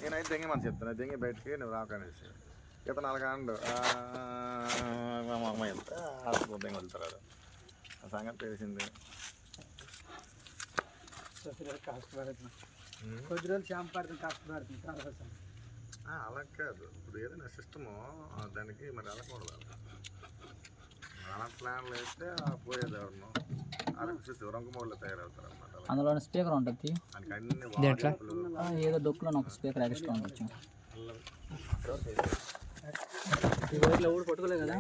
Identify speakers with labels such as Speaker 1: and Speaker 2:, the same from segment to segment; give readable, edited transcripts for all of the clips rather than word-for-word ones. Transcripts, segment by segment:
Speaker 1: నేనైతే దెంగి మన చెప్తాను దెంగి బయటికి నువ్వు రాకనేసి ఇతను అలాగండు అమ్మాయి వెళ్తా దెంగి వెళ్తారు ఆ సంగతి తెలిసింది.
Speaker 2: కొద్ది రోజులు షాంపూ పడుతుంది కష్టపడుతుంది తర్వాత
Speaker 1: అలా కాదు. ఇప్పుడు ఏదైనా సిస్టము దానికి మరి వెళ్ళకూడదు. అలా ప్లాన్లు వేస్తే పోయేది ఎవరినో అలా చూస్తే రంగుమూడలో తయారవుతారు అనమాట.
Speaker 3: అందులో స్పీకర్ ఉంటుంది
Speaker 1: దానికి అన్ని
Speaker 3: ఏదో డొక్కులో ఒక స్పీకర్ ఎక్స్ట్రా ఉండొచ్చు. ఊరు పట్టుకోలేదు కదా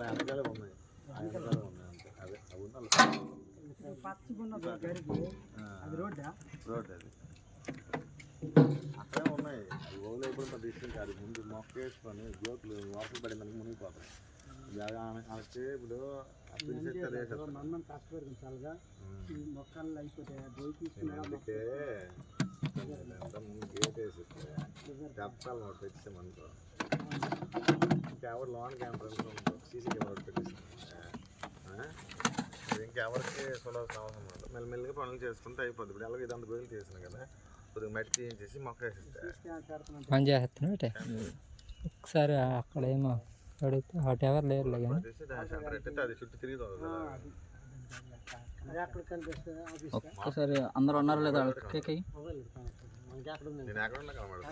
Speaker 1: వెనకాలే ఉన్నాయి అంతే. అదే రోడ్ అది అక్కడే ఉన్నాయి. ఓలో ఇప్పుడు పెద్ద ఇష్టం కాదు. ముందు మొక్క వేసుకొని జోకులు వాటర్ పడిందానికి మునిగిపోతాయి. ఆమెకి ఇప్పుడు
Speaker 2: కష్టపడుతుంది చాలుగా మొక్కలు అయిపోతాయి.
Speaker 1: అందుకే ముందు గేట్ వేసి చెప్తాను ఒకటి పెట్టామనుకో ఇంకెవరు లోన్ క్యామెరా సీసీ కెమెరా పెట్టేసాం ఇంకెవరికి చూడాల్సిన అవసరం ఉండదు. మెల్లమెల్లిగా పనులు చేసుకుంటే అయిపోద్ది. ఇప్పుడు ఎలాగో ఇదంతా గోలు చేసాను కదా కొద్దిగా మట్టి చేయించేసి మొక్క వేసేస్తా
Speaker 3: పని చేస్తున్నావు ఒకసారి అక్కడేమో అడిగితే అటు ఎవరు లేరు
Speaker 1: అది చుట్టూ తిరుగుతుంది కదా.
Speaker 3: ఒక్కసారి అందరూ ఉన్నారు లేదా
Speaker 1: నేను ఎక్కడ ఉన్నా కనబడదు.